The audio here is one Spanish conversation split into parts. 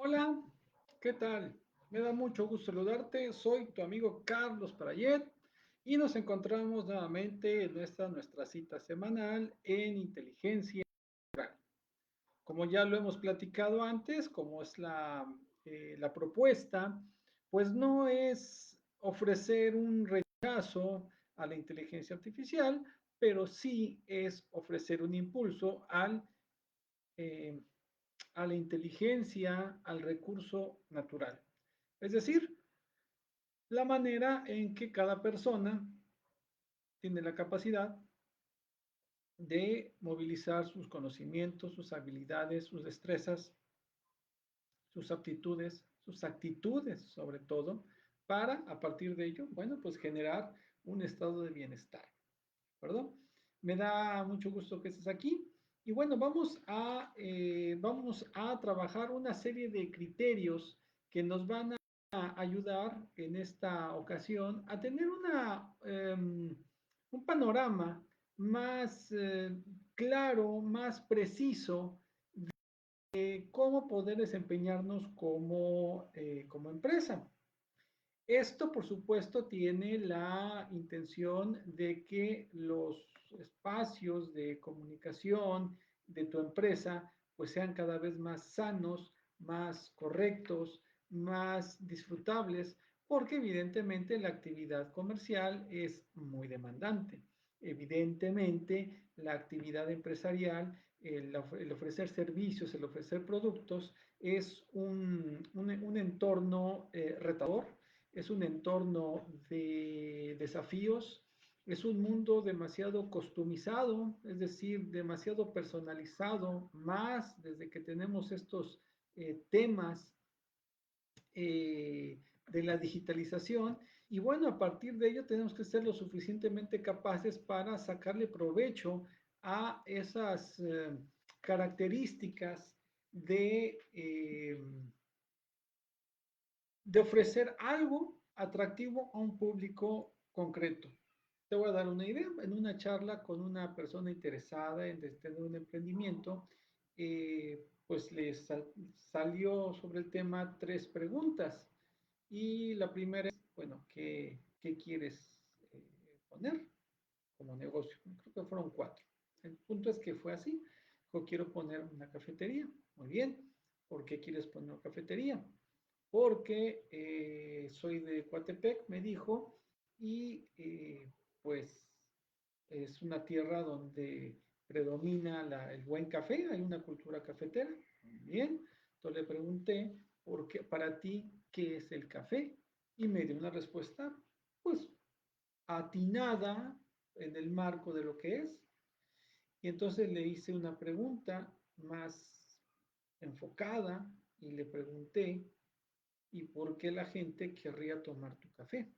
Hola, ¿qué tal? Me da mucho gusto saludarte. Soy tu amigo Carlos Parayet y nos encontramos nuevamente en nuestra cita semanal en Inteligencia. Como ya lo hemos platicado antes, como es la propuesta, pues no es ofrecer un rechazo a la inteligencia artificial, pero sí es ofrecer un impulso eh, a la inteligencia, al recurso natural. Es decir, la manera en que cada persona tiene la capacidad de movilizar sus conocimientos, sus habilidades, sus destrezas, sus aptitudes, sus actitudes sobre todo, para a partir de ello, bueno, pues generar un estado de bienestar, ¿verdad? Me da mucho gusto que estés aquí. Y bueno, vamos a trabajar una serie de criterios que nos van a ayudar en esta ocasión a tener un panorama más claro, más preciso de cómo poder desempeñarnos como empresa. Esto, por supuesto, tiene la intención de que los espacios de comunicación de tu empresa pues sean cada vez más sanos, más correctos, más disfrutables, porque evidentemente la actividad comercial es muy demandante. Evidentemente, la actividad empresarial, el ofrecer servicios, el ofrecer productos, es un entorno retador, es un entorno de desafíos, es un mundo demasiado customizado, es decir, demasiado personalizado, más desde que tenemos estos temas de la digitalización. Y bueno, a partir de ello tenemos que ser lo suficientemente capaces para sacarle provecho a esas características de ofrecer algo atractivo a un público concreto. Te voy a dar una idea. En una charla con una persona interesada en tener un emprendimiento, pues salió sobre el tema tres preguntas. Y la primera es, bueno, ¿qué quieres poner como negocio? Creo que fueron cuatro. El punto es que fue así. Yo quiero poner una cafetería. Muy bien. ¿Por qué quieres poner una cafetería? Porque soy de Coatepec, me dijo, y pues es una tierra donde predomina el buen café, hay una cultura cafetera. Muy bien, entonces le pregunté, ¿por qué, para ti, qué es el café? Y me dio una respuesta, pues, atinada en el marco de lo que es. Y entonces le hice una pregunta más enfocada y le pregunté, ¿y por qué la gente querría tomar tu café?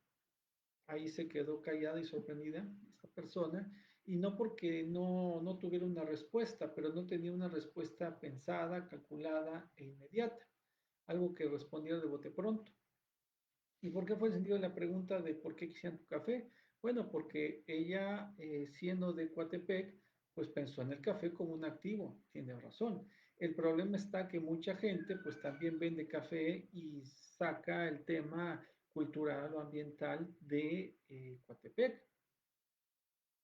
Ahí se quedó callada y sorprendida esta persona, y no porque no tuviera una respuesta, pero no tenía una respuesta pensada, calculada e inmediata, algo que respondiera de bote pronto. ¿Y por qué fue el sentido de la pregunta de por qué quisieran tu café? Bueno, porque ella, siendo de Coatepec, pues pensó en el café como un activo, tiene razón. El problema está que mucha gente pues también vende café y saca el tema cultural o ambiental de Coatepec.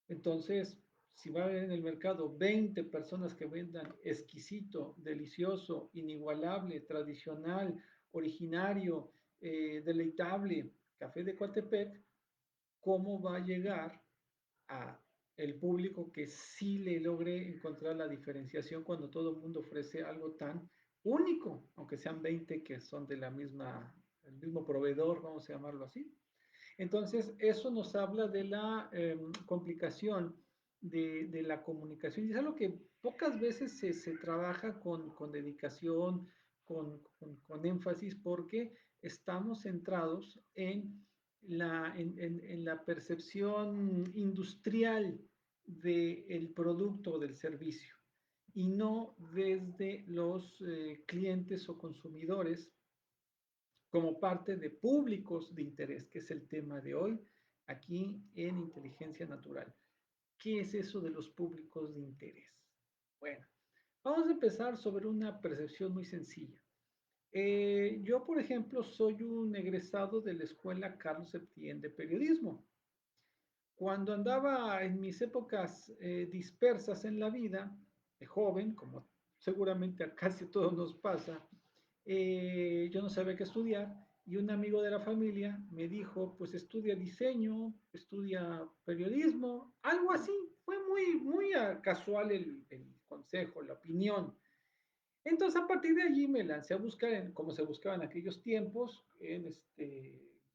Entonces, si va a haber en el mercado 20 personas que vendan exquisito, delicioso, inigualable, tradicional, originario, deleitable café de Coatepec, ¿cómo va a llegar a el público que sí le logre encontrar la diferenciación cuando todo el mundo ofrece algo tan único, aunque sean 20 que son de el mismo proveedor, vamos a llamarlo así? Entonces, eso nos habla de la complicación de la comunicación. Y es algo que pocas veces se trabaja con dedicación, con énfasis, porque estamos centrados en la percepción industrial del producto o del servicio y no desde los clientes o consumidores como parte de públicos de interés, que es el tema de hoy aquí en Inteligencia Natural. ¿Qué es eso de los públicos de interés? Bueno, vamos a empezar sobre una percepción muy sencilla. Yo, por ejemplo, soy un egresado de la Escuela Carlos Septién de Periodismo. Cuando andaba en mis épocas dispersas en la vida, de joven, como seguramente a casi todos nos pasa, yo no sabía qué estudiar y un amigo de la familia me dijo, pues estudia diseño, estudia periodismo, algo así. Fue muy casual el consejo, la opinión. Entonces, a partir de allí me lancé a buscar, como se buscaba en aquellos tiempos, en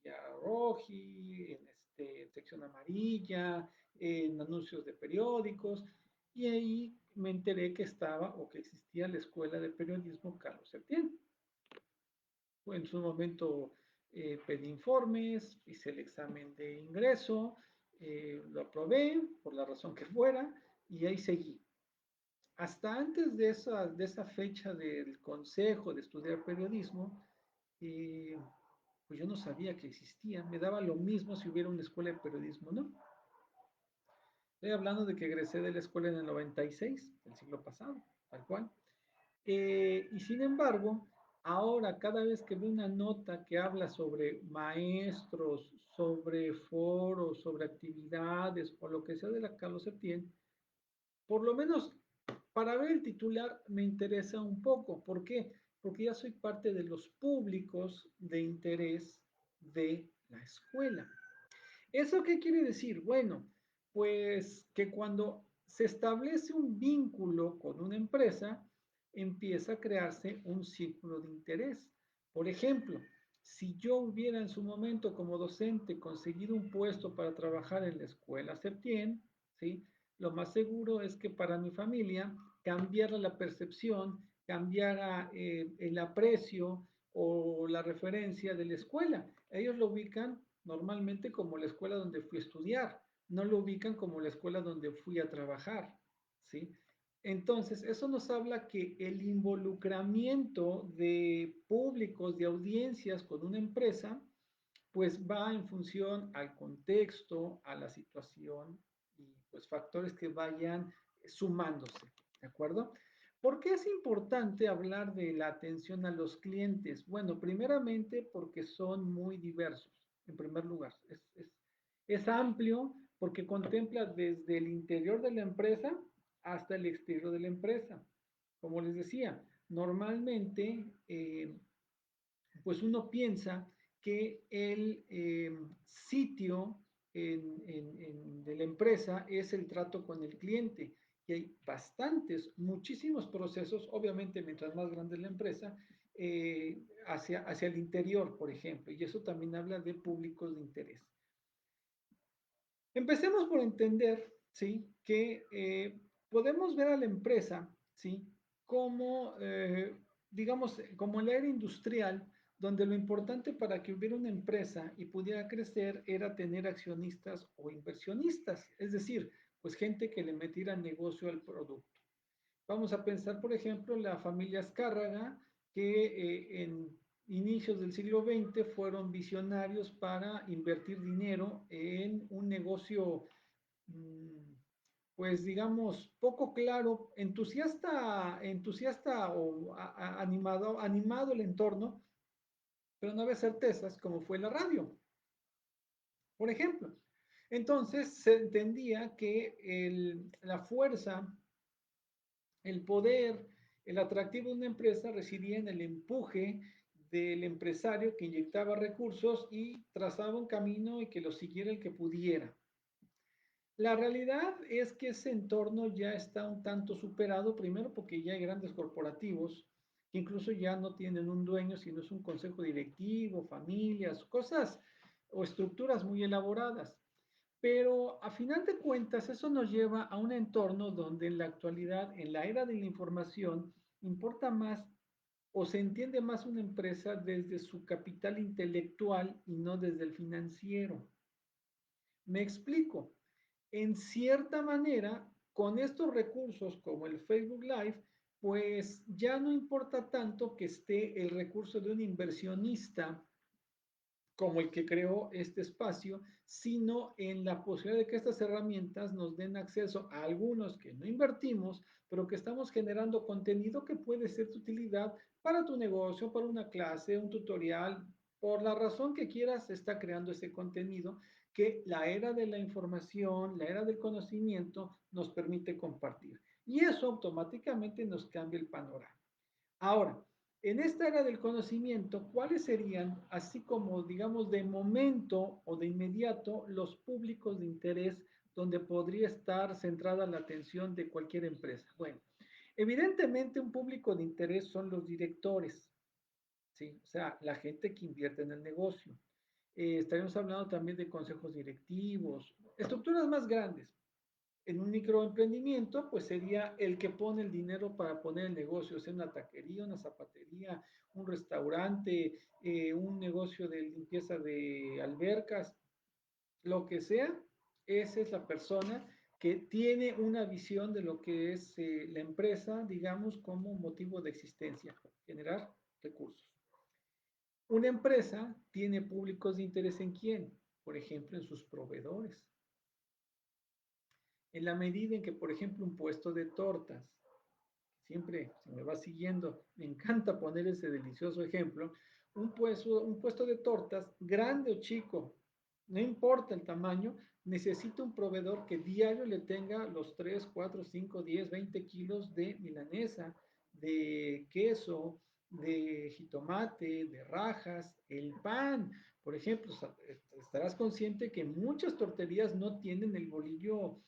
ya Roji, en sección amarilla, en anuncios de periódicos, y ahí me enteré que estaba o que existía la Escuela de Periodismo Carlos Septién. En su momento pedí informes, hice el examen de ingreso, lo aprobé por la razón que fuera, y ahí seguí. Hasta antes de esa fecha del consejo de estudiar periodismo, eh, pues yo no sabía que existía. Me daba lo mismo si hubiera una escuela de periodismo, ¿no? Estoy hablando de que egresé de la escuela en el 96, del siglo pasado, tal cual. Y sin embargo, ahora cada vez que veo una nota que habla sobre maestros, sobre foros, sobre actividades o lo que sea de la Carlos Septién, por lo menos para ver el titular me interesa un poco. ¿Por qué? Porque ya soy parte de los públicos de interés de la escuela. ¿Eso qué quiere decir? Bueno, pues que cuando se establece un vínculo con una empresa, empieza a crearse un círculo de interés. Por ejemplo, si yo hubiera en su momento como docente conseguido un puesto para trabajar en la escuela Septién, ¿sí? Lo más seguro es que para mi familia cambiara la percepción, cambiara el aprecio o la referencia de la escuela. Ellos lo ubican normalmente como la escuela donde fui a estudiar, no lo ubican como la escuela donde fui a trabajar, ¿sí? Entonces, eso nos habla que el involucramiento de públicos, de audiencias con una empresa, pues va en función al contexto, a la situación y pues factores que vayan sumándose, ¿de acuerdo? ¿Por qué es importante hablar de la atención a los clientes? Bueno, primeramente porque son muy diversos, en primer lugar. Es amplio porque contempla desde el interior de la empresa hasta el exterior de la empresa. Como les decía, normalmente pues uno piensa que el sitio de la empresa es el trato con el cliente. Y hay bastantes, muchísimos procesos, obviamente mientras más grande es la empresa, hacia el interior, por ejemplo. Y eso también habla de públicos de interés. Empecemos por entender, ¿sí? Que podemos ver a la empresa, ¿sí? Como, digamos, como la era industrial, donde lo importante para que hubiera una empresa y pudiera crecer era tener accionistas o inversionistas, es decir, pues gente que le metiera negocio al producto. Vamos a pensar, por ejemplo, la familia Azcárraga, que en inicios del siglo XX fueron visionarios para invertir dinero en un negocio, mm, pues digamos, poco claro, entusiasta o animado el entorno, pero no había certezas, como fue la radio, por ejemplo. Entonces se entendía que la fuerza, el poder, el atractivo de una empresa residía en el empuje del empresario que inyectaba recursos y trazaba un camino y que lo siguiera el que pudiera. La realidad es que ese entorno ya está un tanto superado, primero porque ya hay grandes corporativos que incluso ya no tienen un dueño, sino es un consejo directivo, familias, cosas o estructuras muy elaboradas. Pero a final de cuentas, eso nos lleva a un entorno donde en la actualidad, en la era de la información, importa más o se entiende más una empresa desde su capital intelectual y no desde el financiero. Me explico. En cierta manera, con estos recursos como el Facebook Live, pues ya no importa tanto que esté el recurso de un inversionista como el que creó este espacio, sino en la posibilidad de que estas herramientas nos den acceso a algunos que no invertimos, pero que estamos generando contenido que puede ser de utilidad para tu negocio, para una clase, un tutorial, por la razón que quieras, se está creando ese contenido que la era de la información, la era del conocimiento nos permite compartir. Y eso automáticamente nos cambia el panorama. Ahora, en esta era del conocimiento, ¿cuáles serían, así como digamos de momento o de inmediato, los públicos de interés donde podría estar centrada la atención de cualquier empresa? Bueno, evidentemente un público de interés son los directores, ¿sí? O sea, la gente que invierte en el negocio. Estaríamos hablando también de consejos directivos, estructuras más grandes. En un microemprendimiento, pues sería el que pone el dinero para poner el negocio, sea una taquería, una zapatería, un restaurante, un negocio de limpieza de albercas, lo que sea, esa es la persona que tiene una visión de lo que es la empresa, digamos, como motivo de existencia, generar recursos. Una empresa tiene públicos de interés en quién, por ejemplo, en sus proveedores. En la medida en que, por ejemplo, un puesto de tortas, siempre se me va siguiendo, me encanta poner ese delicioso ejemplo, un puesto de tortas, grande o chico, no importa el tamaño, necesita un proveedor que diario le tenga los 3 4 5 10 20 kilos de milanesa, de queso, de jitomate, de rajas, el pan. Por ejemplo, estarás consciente que muchas torterías no tienen el bolillo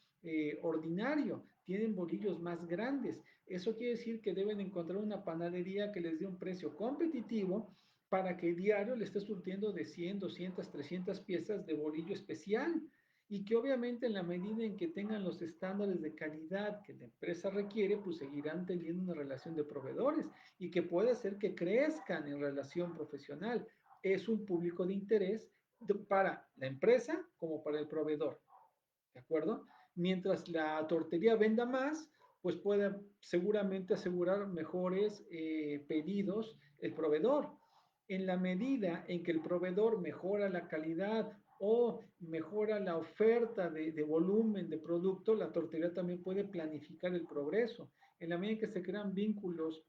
ordinario, tienen bolillos más grandes. Eso quiere decir que deben encontrar una panadería que les dé un precio competitivo para que diario le esté surtiendo de 100, 200, 300 piezas de bolillo especial y que obviamente en la medida en que tengan los estándares de calidad que la empresa requiere, pues seguirán teniendo una relación de proveedores y que puede hacer que crezcan en relación profesional. Es un público de interés para la empresa como para el proveedor. ¿De acuerdo? Mientras la tortería venda más, pues puede seguramente asegurar mejores pedidos el proveedor. En la medida en que el proveedor mejora la calidad o mejora la oferta de volumen de producto, la tortería también puede planificar el progreso. En la medida en que se crean vínculos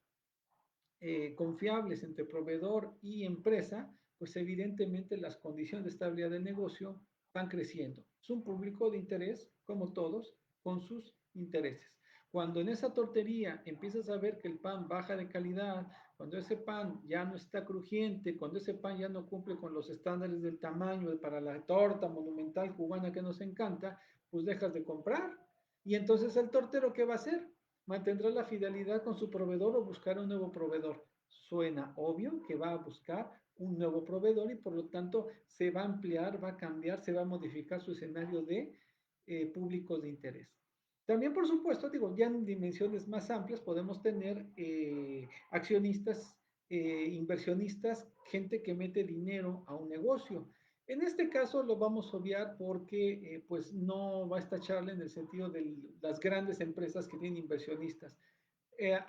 confiables entre proveedor y empresa, pues evidentemente las condiciones de estabilidad del negocio van creciendo. Es un público de interés, como todos, con sus intereses. Cuando en esa tortería empiezas a ver que el pan baja de calidad, cuando ese pan ya no está crujiente, cuando ese pan ya no cumple con los estándares del tamaño para la torta monumental cubana que nos encanta, pues dejas de comprar. Y entonces el tortero, ¿qué va a hacer? ¿Mantendrá la fidelidad con su proveedor o buscará un nuevo proveedor? Suena obvio que va a buscar un nuevo proveedor y por lo tanto se va a ampliar, va a cambiar, se va a modificar su escenario de públicos de interés. También, por supuesto, digo, ya en dimensiones más amplias podemos tener accionistas, inversionistas, gente que mete dinero a un negocio. En este caso lo vamos a obviar porque pues no va a esta charla en el sentido de las grandes empresas que tienen inversionistas.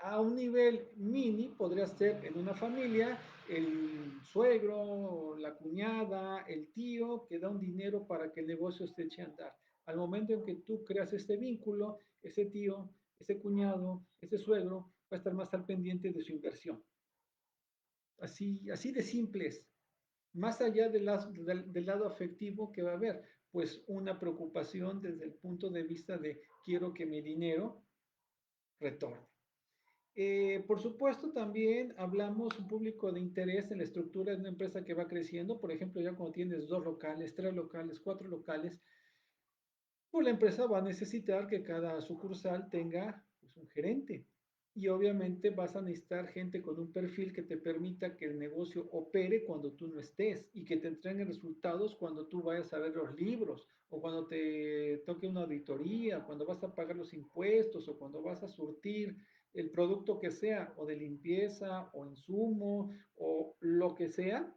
A un nivel mini podría ser en una familia el suegro, la cuñada, el tío que da un dinero para que el negocio se eche a andar. Al momento en que tú creas este vínculo, ese tío, ese cuñado, ese suegro va a estar más al pendiente de su inversión. Así de simples, más allá del lado afectivo que va a haber, pues una preocupación desde el punto de vista de quiero que mi dinero retorne. Por supuesto, también hablamos un público de interés en la estructura de una empresa que va creciendo. Por ejemplo, ya cuando tienes 2 locales, 3 locales, 4 locales, pues la empresa va a necesitar que cada sucursal tenga pues, un gerente. Y obviamente vas a necesitar gente con un perfil que te permita que el negocio opere cuando tú no estés y que te entreguen resultados cuando tú vayas a ver los libros o cuando te toque una auditoría, cuando vas a pagar los impuestos o cuando vas a surtir el producto que sea o de limpieza o insumo o lo que sea,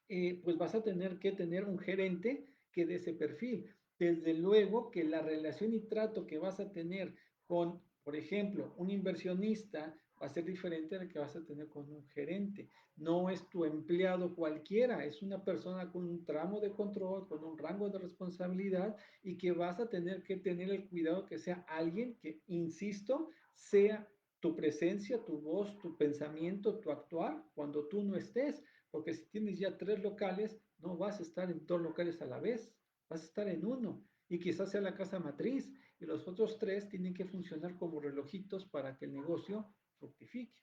pues vas a tener que tener un gerente que dé ese perfil. Desde luego que la relación y trato que vas a tener con, por ejemplo, un inversionista va a ser diferente al que vas a tener con un gerente. No es tu empleado cualquiera, es una persona con un tramo de control, con un rango de responsabilidad y que vas a tener que tener el cuidado que sea alguien que, insisto, sea tu presencia, tu voz, tu pensamiento, tu actuar cuando tú no estés, porque si tienes ya 3 locales, no vas a estar en 2 locales a la vez, vas a estar en uno y quizás sea la casa matriz y los otros 3 tienen que funcionar como relojitos para que el negocio fructifique.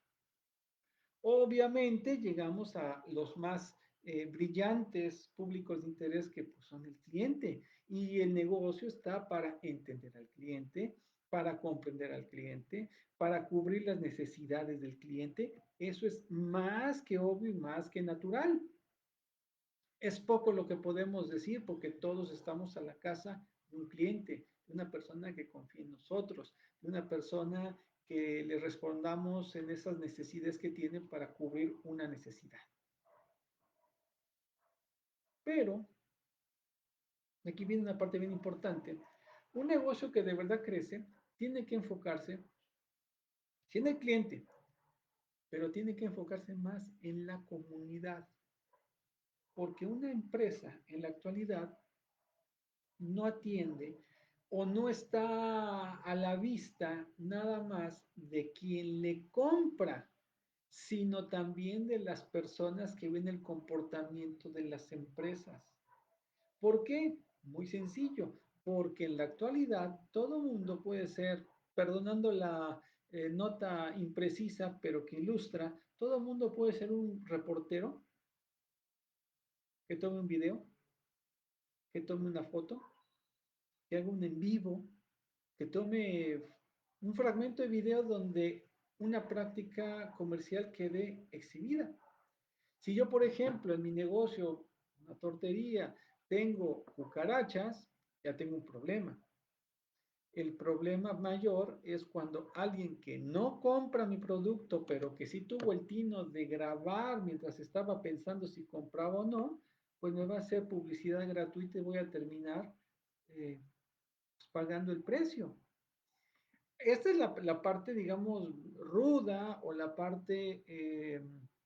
Obviamente llegamos a los más brillantes públicos de interés que pues, son el cliente y el negocio está para entender al cliente, para comprender al cliente, para cubrir las necesidades del cliente. Eso es más que obvio y más que natural. Es poco lo que podemos decir porque todos estamos a la casa de un cliente, de una persona que confía en nosotros, de una persona que le respondamos en esas necesidades que tiene para cubrir una necesidad. Pero aquí viene una parte bien importante. Un negocio que de verdad crece tiene que enfocarse, sí en el cliente, pero tiene que enfocarse más en la comunidad. Porque una empresa en la actualidad no atiende o no está a la vista nada más de quien le compra, sino también de las personas que ven el comportamiento de las empresas. ¿Por qué? Muy sencillo, porque en la actualidad todo mundo puede ser, perdonando la nota imprecisa, pero que ilustra, todo mundo puede ser un reportero que tome un video, que tome una foto, que haga un en vivo, que tome un fragmento de video donde una práctica comercial quede exhibida. Si yo, por ejemplo, en mi negocio, una tortería, tengo cucarachas, ya tengo un problema. El problema mayor es cuando alguien que no compra mi producto, pero que sí tuvo el tino de grabar mientras estaba pensando si compraba o no, pues me va a hacer publicidad gratuita y voy a terminar eh, pagando el precio. Esta es la parte, digamos, ruda o la parte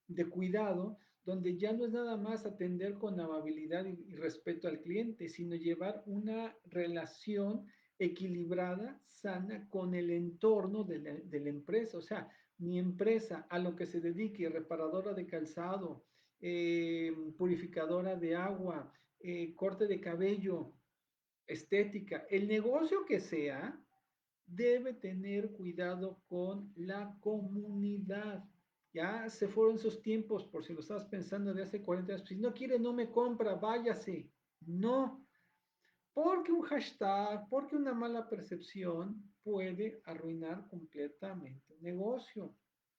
de cuidado, donde ya no es nada más atender con amabilidad y respeto al cliente, sino llevar una relación equilibrada, sana con el entorno de la empresa. O sea, mi empresa a lo que se dedique, reparadora de calzado, purificadora de agua, corte de cabello, estética, el negocio que sea, debe tener cuidado con la comunidad. Ya se fueron esos tiempos, por si lo estabas pensando de hace 40 años, si no quiere, no me compra, váyase. No, porque un hashtag, porque una mala percepción puede arruinar completamente un negocio.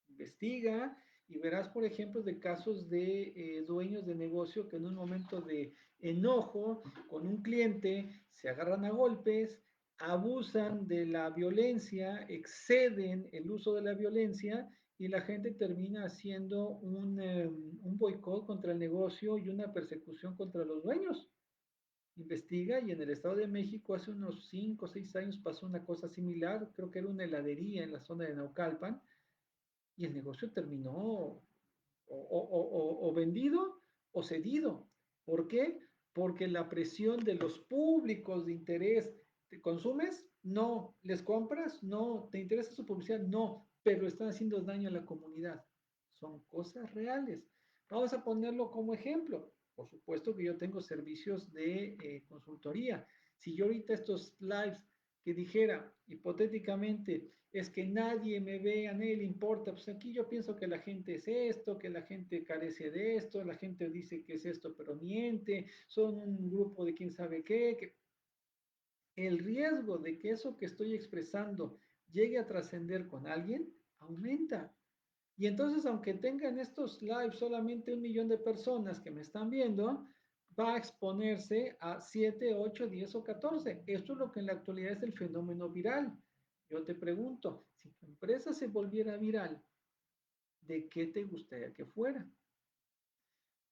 Investiga y verás, por ejemplo, de casos de dueños de negocio que en un momento de enojo con un cliente se agarran a golpes, abusan de la violencia, exceden el uso de la violencia y la gente termina haciendo un boicot contra el negocio y una persecución contra los dueños. Investiga y en el Estado de México hace unos 5 o 6 años pasó una cosa similar, creo que era una heladería en la zona de Naucalpan y el negocio terminó o vendido o cedido. ¿Por qué? Porque la presión de los públicos de interés, ¿te consumes? No. ¿Les compras? No. ¿Te interesa su publicidad? No. Pero están haciendo daño a la comunidad. Son cosas reales. Vamos a ponerlo como ejemplo. Por supuesto que yo tengo servicios de consultoría. Si yo ahorita estos lives que dijera hipotéticamente es que nadie me ve, a nadie le importa, pues aquí yo pienso que la gente es esto, que la gente carece de esto, la gente dice que es esto, pero miente, son un grupo de quién sabe qué, que el riesgo de que eso que estoy expresando llegue a trascender con alguien aumenta. Y entonces, aunque tengan estos lives solamente 1 millón de personas que me están viendo, va a exponerse a 7, 8, 10 o 14. Esto es lo que en la actualidad es el fenómeno viral. Yo te pregunto, si tu empresa se volviera viral, ¿de qué te gustaría que fuera?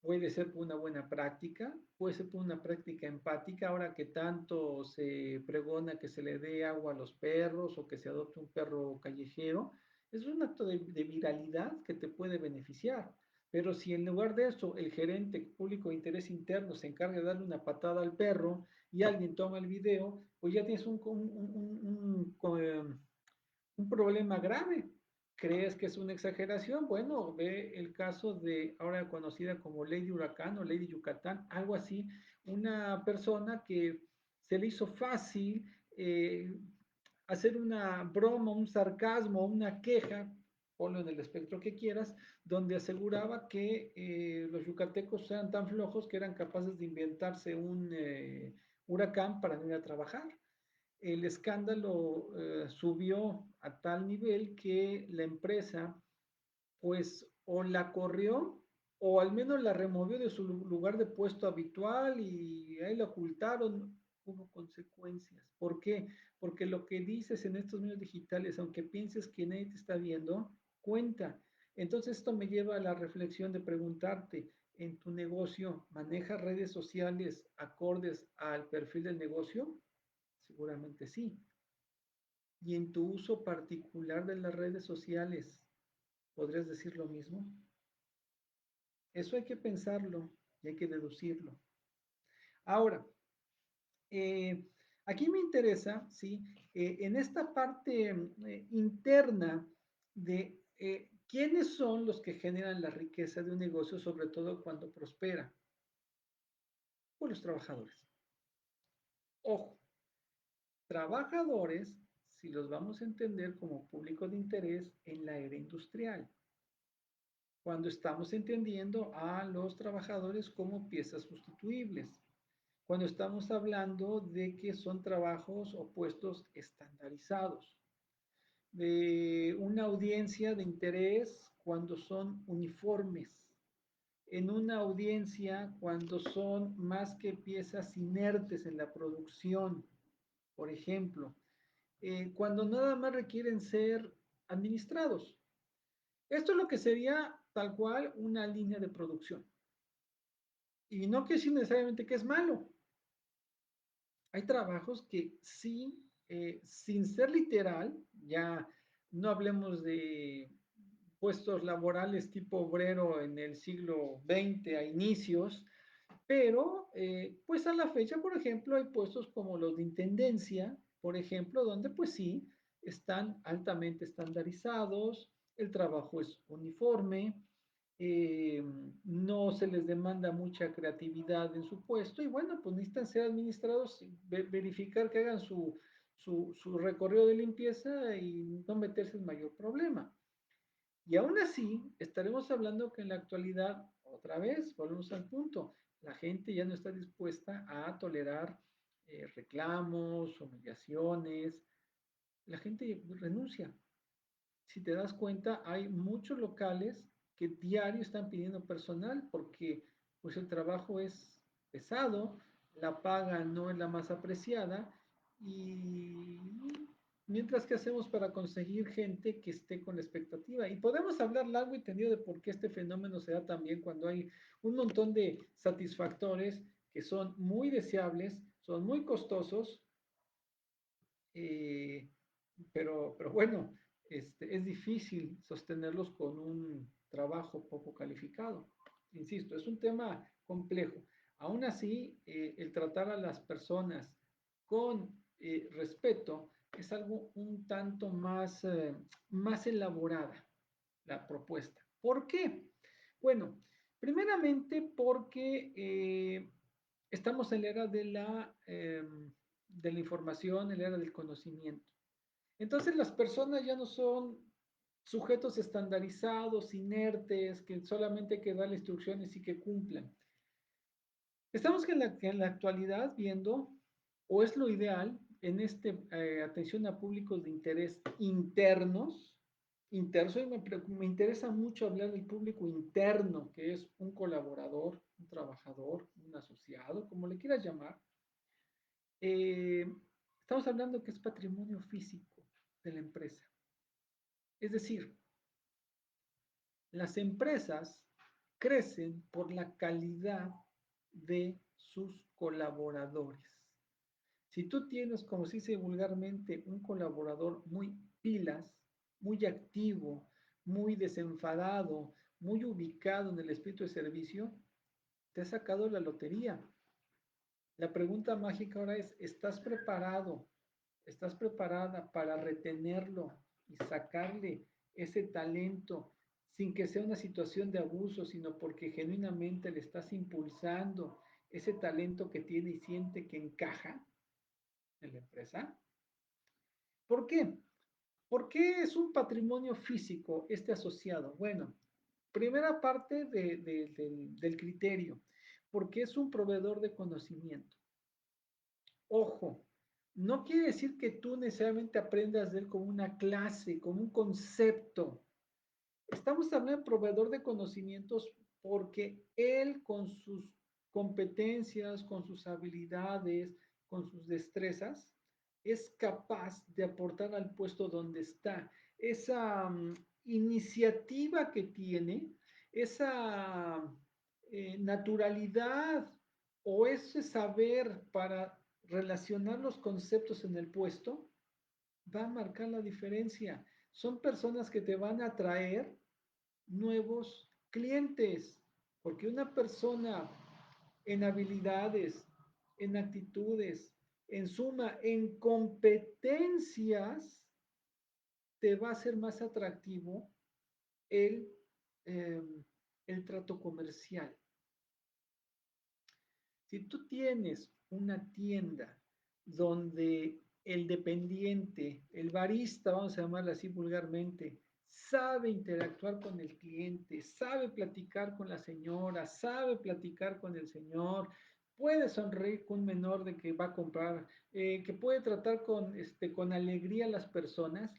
Puede ser por una buena práctica, puede ser por una práctica empática, ahora que tanto se pregona que se le dé agua a los perros o que se adopte un perro callejero, Es un acto de viralidad que te puede beneficiar. Pero si en lugar de eso el gerente público de interés interno se encarga de darle una patada al perro y alguien toma el video, pues ya tienes un problema grave. ¿Crees que es una exageración? Bueno, ve el caso de ahora conocida como Lady Huracán o Lady Yucatán, algo así, una persona que se le hizo fácil hacer una broma, un sarcasmo, una queja, ponlo en el espectro que quieras, donde aseguraba que los yucatecos eran tan flojos que eran capaces de inventarse un huracán para no ir a trabajar. El escándalo subió a tal nivel que la empresa pues o la corrió o al menos la removió de su lugar de puesto habitual y ahí la ocultaron. Hubo consecuencias. ¿Por qué? Porque lo que dices en estos medios digitales, aunque pienses que nadie te está viendo, cuenta. Entonces esto me lleva a la reflexión de preguntarte, ¿en tu negocio manejas redes sociales acordes al perfil del negocio? Seguramente sí. Y en tu uso particular de las redes sociales, ¿podrías decir lo mismo? Eso hay que pensarlo y hay que deducirlo. Ahora, eh, aquí me interesa, ¿sí? En esta parte interna de quiénes son los que generan la riqueza de un negocio, sobre todo cuando prospera. Pues los trabajadores. Ojo, trabajadores, si los vamos a entender como público de interés en la era industrial, cuando estamos entendiendo a los trabajadores como piezas sustituibles, cuando estamos hablando de que son trabajos o puestos estandarizados, de una audiencia de interés cuando son uniformes, en una audiencia cuando son más que piezas inertes en la producción, por ejemplo, cuando nada más requieren ser administrados. Esto es lo que sería tal cual una línea de producción. Y no quiere decir necesariamente que es malo. Hay trabajos que sí, sin ser literal, ya no hablemos de puestos laborales tipo obrero en el siglo XX a inicios, pero pues a la fecha, por ejemplo, hay puestos como los de intendencia, por ejemplo, donde pues sí, están altamente estandarizados, el trabajo es uniforme, eh, no se les demanda mucha creatividad en su puesto y bueno, pues necesitan ser administrados, verificar que hagan su recorrido de limpieza y no meterse en mayor problema. Y aún así, estaremos hablando que en la actualidad, otra vez, volvemos al punto, la gente ya no está dispuesta a tolerar reclamos, humillaciones, la gente renuncia. Si te das cuenta, hay muchos locales que diario están pidiendo personal porque pues el trabajo es pesado, la paga no es la más apreciada y mientras que hacemos para conseguir gente que esté con la expectativa. Y podemos hablar largo y tendido de por qué este fenómeno se da también cuando hay un montón de satisfactores que son muy deseables, son muy costosos, eh, pero bueno, es difícil sostenerlos con un trabajo poco calificado. Insisto, es un tema complejo. Aún así, el tratar a las personas con respeto es algo un tanto más elaborada la propuesta. ¿Por qué? Bueno, primeramente porque estamos en la era de la información, en la era del conocimiento. Entonces las personas ya no son sujetos estandarizados, inertes, que solamente hay que darle instrucciones y que cumplan. Estamos en la actualidad viendo, o es lo ideal, en atención a públicos de interés internos, y me interesa mucho hablar del público interno, que es un colaborador, un trabajador, un asociado, como le quieras llamar. Eh, Estamos hablando que es patrimonio físico de la empresa. Es decir, las empresas crecen por la calidad de sus colaboradores. Si tú tienes, como se dice vulgarmente, un colaborador muy pilas, muy activo, muy desenfadado, muy ubicado en el espíritu de servicio, te has sacado la lotería. La pregunta mágica ahora es, ¿estás preparado? ¿Estás preparada para retenerlo y sacarle ese talento sin que sea una situación de abuso, sino porque genuinamente le estás impulsando ese talento que tiene y siente que encaja en la empresa? ¿Por qué? ¿Por qué es un patrimonio físico este asociado? Bueno, primera parte del criterio, porque es un proveedor de conocimiento. Ojo, no quiere decir que tú necesariamente aprendas de él como una clase, como un concepto. Estamos hablando de proveedor de conocimientos porque él con sus competencias, con sus habilidades, con sus destrezas, es capaz de aportar al puesto donde está. Esa iniciativa que tiene, esa naturalidad o ese saber para relacionar los conceptos en el puesto, va a marcar la diferencia. Son personas que te van a traer nuevos clientes, porque una persona en habilidades, en actitudes, en suma, en competencias, te va a ser más atractivo el, eh, el trato comercial. Si tú tienes una tienda donde el dependiente, el barista, vamos a llamarlo así vulgarmente, sabe interactuar con el cliente, sabe platicar con la señora, sabe platicar con el señor, puede sonreír con un menor de que va a comprar, que puede tratar con alegría a las personas,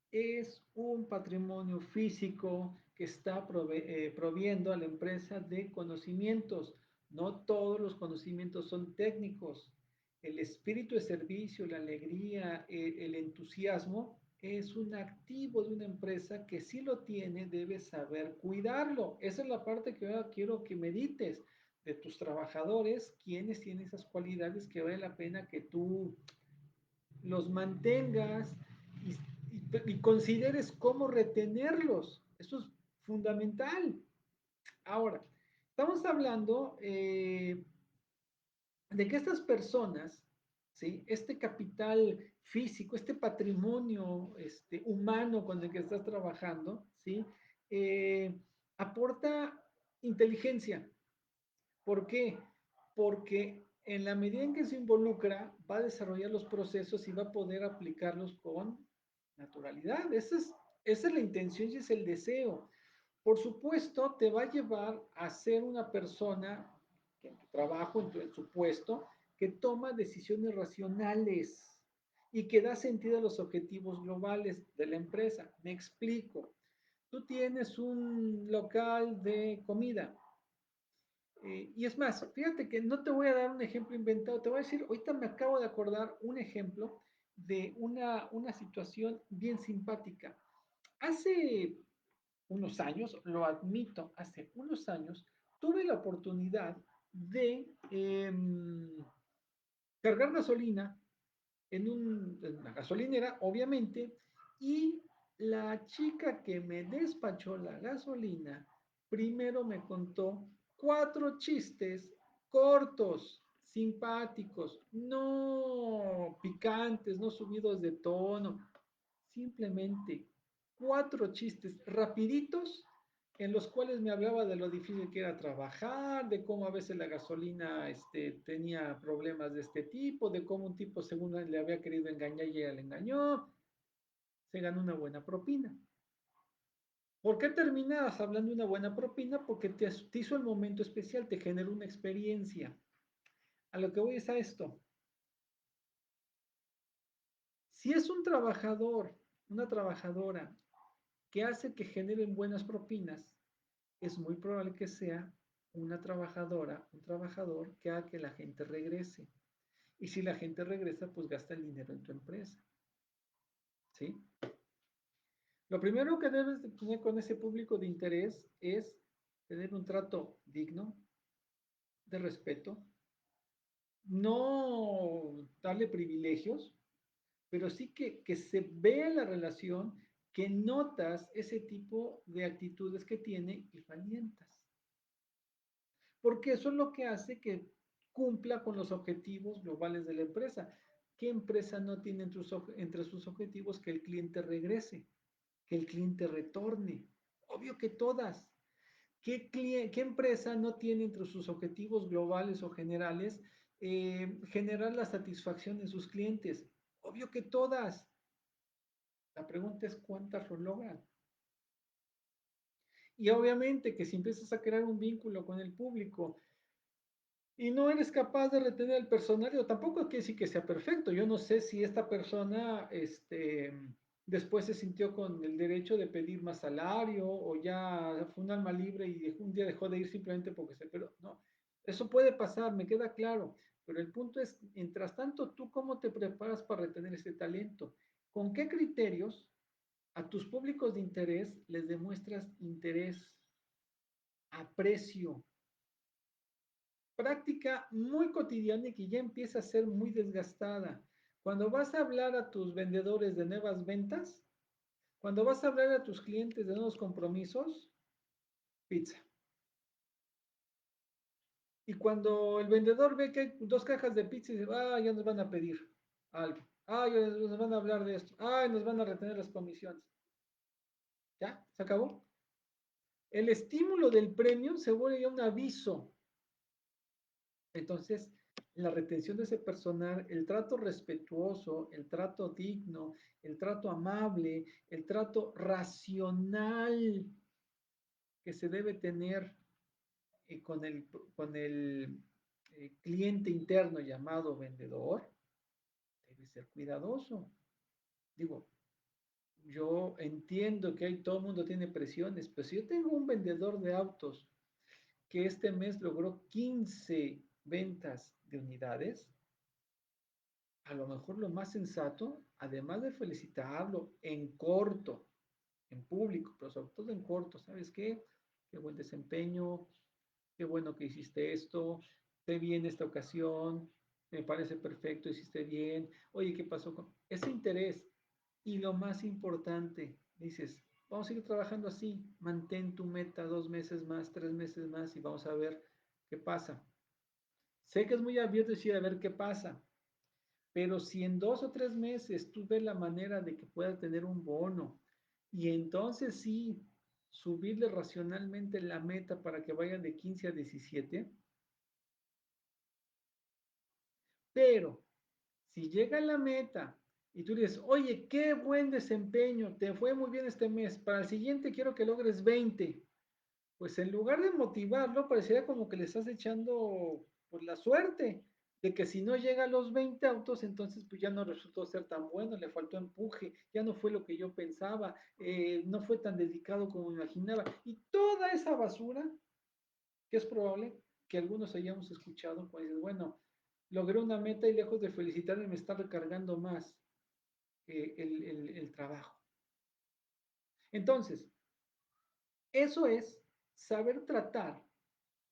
es un patrimonio físico que está proviendo a la empresa de conocimientos. No todos los conocimientos son técnicos. El espíritu de servicio, la alegría, el entusiasmo es un activo de una empresa que si lo tiene debe saber cuidarlo. Esa es la parte que ahora quiero que medites de tus trabajadores, quienes tienen esas cualidades que vale la pena que tú los mantengas y consideres cómo retenerlos. Eso es fundamental. Ahora, estamos hablando de que estas personas, ¿sí? Este capital físico, este patrimonio humano con el que estás trabajando, ¿sí? Aporta inteligencia. ¿Por qué? Porque en la medida en que se involucra, va a desarrollar los procesos y va a poder aplicarlos con naturalidad. Esa es la intención y es el deseo. Por supuesto, te va a llevar a ser una persona que en tu trabajo, en su puesto, que toma decisiones racionales y que da sentido a los objetivos globales de la empresa. Me explico. Tú tienes un local de comida. Y es más, fíjate que no te voy a dar un ejemplo inventado, te voy a decir, ahorita me acabo de acordar un ejemplo de una situación bien simpática. Hace unos años, lo admito, hace unos años, tuve la oportunidad de cargar gasolina en una gasolinera, obviamente, y la chica que me despachó la gasolina primero me contó 4 chistes cortos, simpáticos, no picantes, no subidos de tono, simplemente 4 chistes rapiditos en los cuales me hablaba de lo difícil que era trabajar, de cómo a veces la gasolina tenía problemas de este tipo, de cómo un tipo según le había querido engañar y ella le engañó, se ganó una buena propina. ¿Por qué terminas hablando de una buena propina? Porque te hizo el momento especial, te generó una experiencia. A lo que voy es a esto. Si es un trabajador, una trabajadora que hace que generen buenas propinas, es muy probable que sea una trabajadora, un trabajador que haga que la gente regrese. Y si la gente regresa, pues gasta el dinero en tu empresa. ¿Sí? Lo primero que debes de tener con ese público de interés es tener un trato digno, de respeto, no darle privilegios, pero sí que se vea la relación que notas ese tipo de actitudes que tiene y valientas. Porque eso es lo que hace que cumpla con los objetivos globales de la empresa. ¿Qué empresa no tiene entre sus objetivos que el cliente regrese, que el cliente retorne? Obvio que todas. ¿Qué empresa no tiene entre sus objetivos globales o generales generar la satisfacción de sus clientes? Obvio que todas. La pregunta es cuántas lo logran. Y obviamente que si empiezas a crear un vínculo con el público y no eres capaz de retener al personal, o tampoco quiere decir que sea perfecto. Yo no sé si esta persona después se sintió con el derecho de pedir más salario o ya fue un alma libre y un día dejó de ir simplemente porque se... Pero no, eso puede pasar, me queda claro. Pero el punto es, mientras tanto, ¿tú cómo te preparas para retener ese talento? ¿Con qué criterios a tus públicos de interés les demuestras interés, aprecio? Práctica muy cotidiana y que ya empieza a ser muy desgastada. Cuando vas a hablar a tus vendedores de nuevas ventas, cuando vas a hablar a tus clientes de nuevos compromisos, pizza. Y cuando el vendedor ve que hay dos cajas de pizza y dice, ah, ya nos van a pedir algo. Ah, ya nos van a hablar de esto. Ah, nos van a retener las comisiones. ¿Ya? ¿Se acabó? El estímulo del premio se vuelve ya un aviso. Entonces, la retención de ese personal, el trato respetuoso, el trato digno, el trato amable, el trato racional que se debe tener con el cliente interno llamado vendedor, debe ser cuidadoso. Digo, yo entiendo que todo el mundo tiene presiones, pero si yo tengo un vendedor de autos que este mes logró 15 ventas de unidades, a lo mejor lo más sensato, además de felicitarlo en corto, en público, pero sobre todo en corto, ¿sabes qué? Qué buen desempeño, qué bueno que hiciste esto, te vi en esta ocasión, me parece perfecto, hiciste bien, oye, ¿qué pasó con ese interés? Y lo más importante, dices, vamos a ir trabajando así, mantén tu meta 2 meses más, 3 meses más y vamos a ver qué pasa. Sé que es muy abierto decir a ver qué pasa, pero si en 2 o 3 meses tú ves la manera de que pueda tener un bono y entonces sí, subirle racionalmente la meta para que vaya de 15 a 17, pero si llega la meta y tú dices, oye, qué buen desempeño, te fue muy bien este mes, para el siguiente quiero que logres 20, pues en lugar de motivarlo, pareciera como que le estás echando pues, la suerte de que si no llega a los 20 autos, entonces pues ya no resultó ser tan bueno, le faltó empuje, ya no fue lo que yo pensaba, no fue tan dedicado como imaginaba. Y toda esa basura, que es probable que algunos hayamos escuchado, pues dices, bueno, logré una meta y lejos de felicitarme me está recargando más el trabajo. Entonces, eso es saber tratar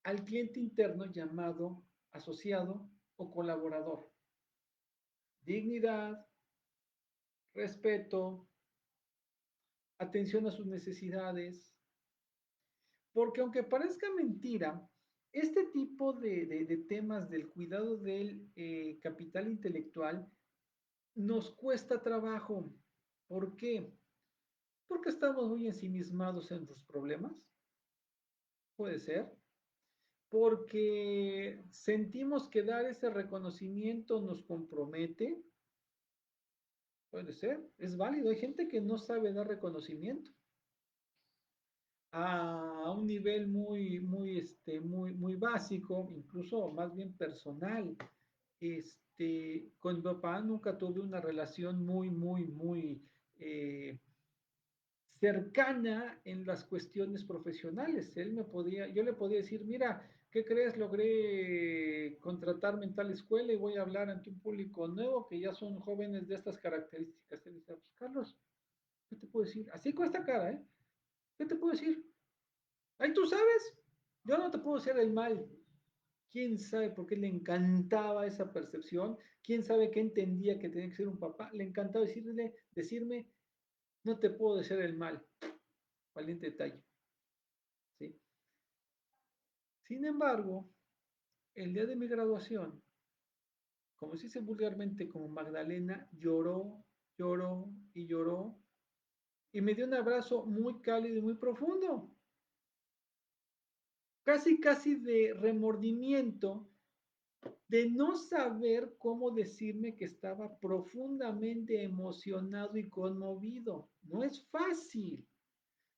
al cliente interno llamado asociado o colaborador. Dignidad, respeto, atención a sus necesidades, porque aunque parezca mentira, este tipo de temas del cuidado del capital intelectual nos cuesta trabajo. ¿Por qué? Porque estamos muy ensimismados en los problemas, puede ser, porque sentimos que dar ese reconocimiento nos compromete. Puede ser, es válido. Hay gente que no sabe dar reconocimiento a un nivel muy básico, incluso más bien personal. Con mi papá nunca tuve una relación muy eh, cercana en las cuestiones profesionales. Yo le podía decir, mira, ¿qué crees? Logré contratarme en tal escuela y voy a hablar ante un público nuevo que ya son jóvenes de estas características. Él dice, pues, Carlos, ¿qué te puedo decir? Así cuesta cara, ¿eh? ¿Qué te puedo decir? Ahí tú sabes, yo no te puedo hacer el mal. ¿Quién sabe por qué le encantaba esa percepción? ¿Quién sabe qué entendía que tenía que ser un papá? Le encantaba decirme, no te puedo desear el mal, valiente detalle, ¿sí? Sin embargo, el día de mi graduación, como se dice vulgarmente, como Magdalena, lloró, lloró y lloró, y me dio un abrazo muy cálido y muy profundo, casi, casi de remordimiento, de no saber cómo decirme que estaba profundamente emocionado y conmovido. No es fácil.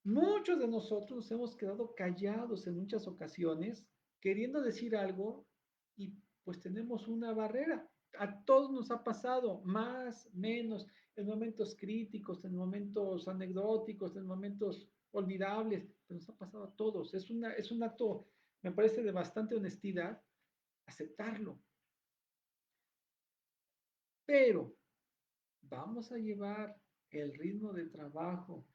Muchos de nosotros nos hemos quedado callados en muchas ocasiones, queriendo decir algo y pues tenemos una barrera. A todos nos ha pasado, más, menos, en momentos críticos, en momentos anecdóticos, en momentos olvidables, pero nos ha pasado a todos. Es un acto, me parece, de bastante honestidad aceptarlo. Pero vamos a llevar el ritmo de trabajo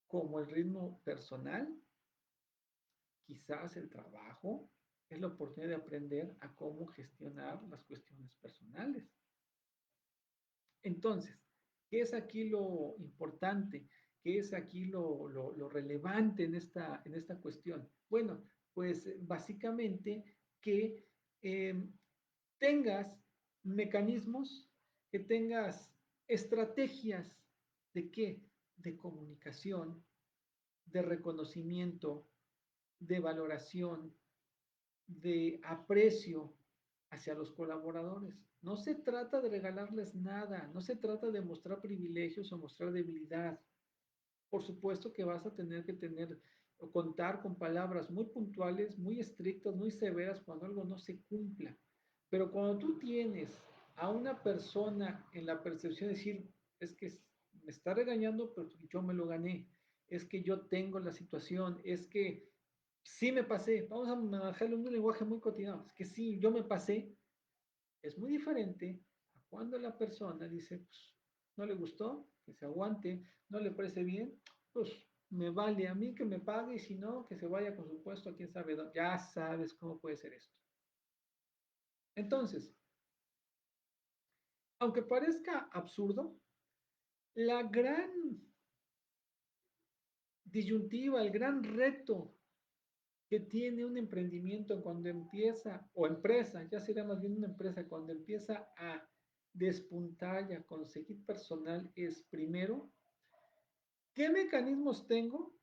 como el ritmo personal. Quizás el trabajo es la oportunidad de aprender a cómo gestionar las cuestiones personales. Entonces, ¿qué es aquí lo importante? ¿Qué es aquí lo relevante en esta cuestión? Bueno, pues básicamente que tengas mecanismos, que tengas estrategias de qué? De comunicación, de reconocimiento, de valoración, de aprecio hacia los colaboradores. No se trata de regalarles nada, no se trata de mostrar privilegios o mostrar debilidad. Por supuesto que vas a tener que tener o contar con palabras muy puntuales, muy estrictas, muy severas cuando algo no se cumpla. Pero cuando tú tienes a una persona en la percepción de decir, es que me está regañando, pero yo me lo gané, es que yo tengo la situación, es que sí me pasé, vamos a manejarlo en un lenguaje muy cotidiano, es que sí, yo me pasé, es muy diferente a cuando la persona dice, pues, no le gustó, que se aguante, no le parece bien, pues me vale a mí que me pague y si no, que se vaya con su puesto a quién sabe dónde. Ya sabes cómo puede ser esto. Entonces, aunque parezca absurdo, la gran disyuntiva, el gran reto que tiene un emprendimiento cuando empieza, o empresa, ya sería más bien una empresa, cuando empieza a despuntar y a conseguir personal, es primero, ¿qué mecanismos tengo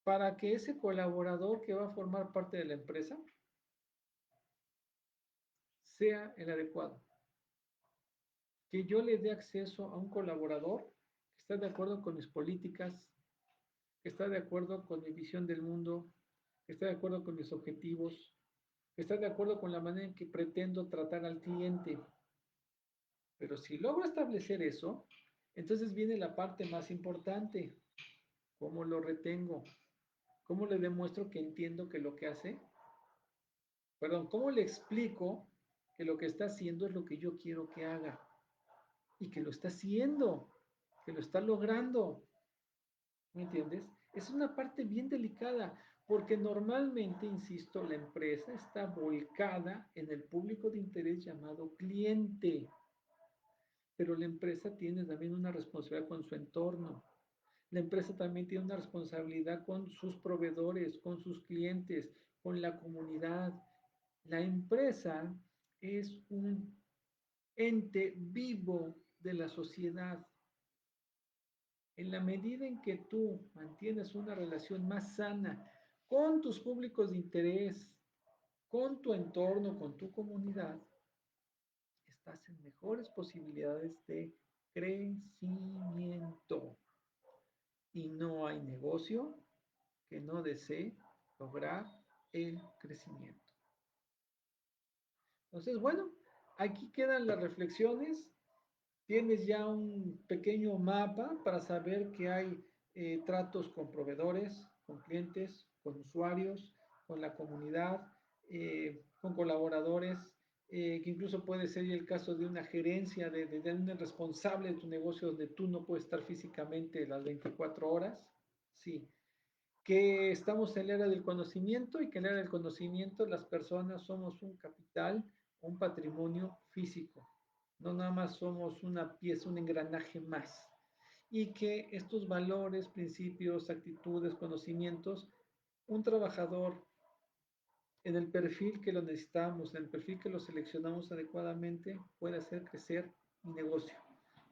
para que ese colaborador que va a formar parte de la empresa sea el adecuado? Que yo le dé acceso a un colaborador que está de acuerdo con mis políticas, que está de acuerdo con mi visión del mundo, que está de acuerdo con mis objetivos, que está de acuerdo con la manera en que pretendo tratar al cliente. Pero si logro establecer eso, entonces viene la parte más importante. ¿Cómo lo retengo? ¿Cómo le demuestro que entiendo que lo que hace? Perdón, ¿cómo le explico que lo que está haciendo es lo que yo quiero que haga? Y que lo está haciendo, que lo está logrando. ¿Me entiendes? Es una parte bien delicada, porque normalmente, insisto, la empresa está volcada en el público de interés llamado cliente, pero la empresa tiene también una responsabilidad con su entorno. La empresa también tiene una responsabilidad con sus proveedores, con sus clientes, con la comunidad. La empresa es un ente vivo de la sociedad. En la medida en que tú mantienes una relación más sana con tus públicos de interés, con tu entorno, con tu comunidad, estás en mejores posibilidades de crecimiento. Y no hay negocio que no desee lograr el crecimiento. Entonces, bueno, aquí quedan las reflexiones. Tienes ya un pequeño mapa para saber que hay tratos con proveedores, con clientes, con usuarios, con la comunidad, con colaboradores, que incluso puede ser el caso de una gerencia, de un responsable de tu negocio donde tú no puedes estar físicamente las 24 horas. Sí, que estamos en la era del conocimiento y que en la era del conocimiento las personas somos un capital, un patrimonio físico. No nada más somos una pieza, un engranaje más. y que estos valores, principios, actitudes, conocimientos, un trabajador en el perfil que lo necesitamos, en el perfil que lo seleccionamos adecuadamente, puede hacer crecer mi negocio.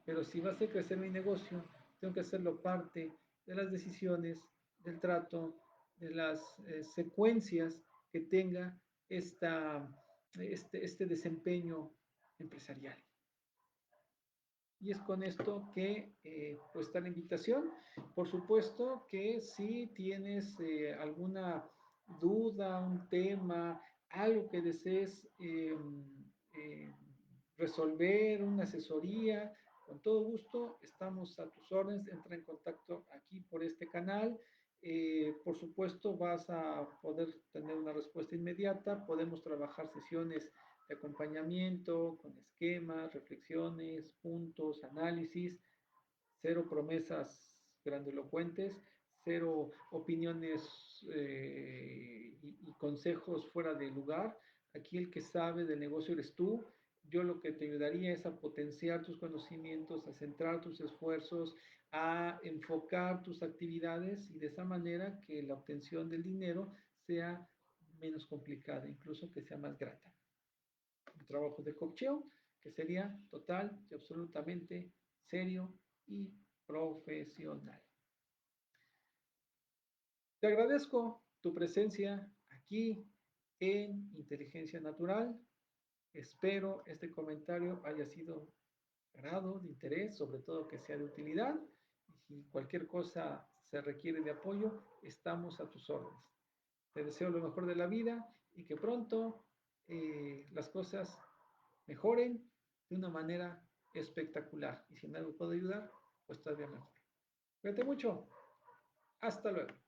Pero si va a hacer crecer mi negocio, tengo que hacerlo parte de las decisiones, del trato, de las secuencias que tenga este desempeño empresarial. Y es con esto que pues está la invitación. Por supuesto que si tienes alguna duda, un tema, algo que desees eh, resolver, una asesoría, con todo gusto estamos a tus órdenes. Entra en contacto aquí por este canal. Por supuesto vas a poder tener una respuesta inmediata. Podemos trabajar sesiones de acompañamiento, con esquemas, reflexiones, puntos, análisis, cero promesas grandilocuentes, cero opiniones y consejos fuera de lugar. Aquí el que sabe del negocio eres tú. Yo lo que te ayudaría es a potenciar tus conocimientos, a centrar tus esfuerzos, a enfocar tus actividades y de esa manera que la obtención del dinero sea menos complicada, incluso que sea más grata. Un trabajo de coaching que sería total y absolutamente serio y profesional. Te agradezco tu presencia aquí en Inteligencia Natural. Espero este comentario haya sido de agrado, de interés, sobre todo que sea de utilidad. Y si cualquier cosa se requiere de apoyo, estamos a tus órdenes. Te deseo lo mejor de la vida y que pronto las cosas mejoren de una manera espectacular. Y si en algo puedo ayudar, pues todavía mejor. Cuídate mucho. Hasta luego.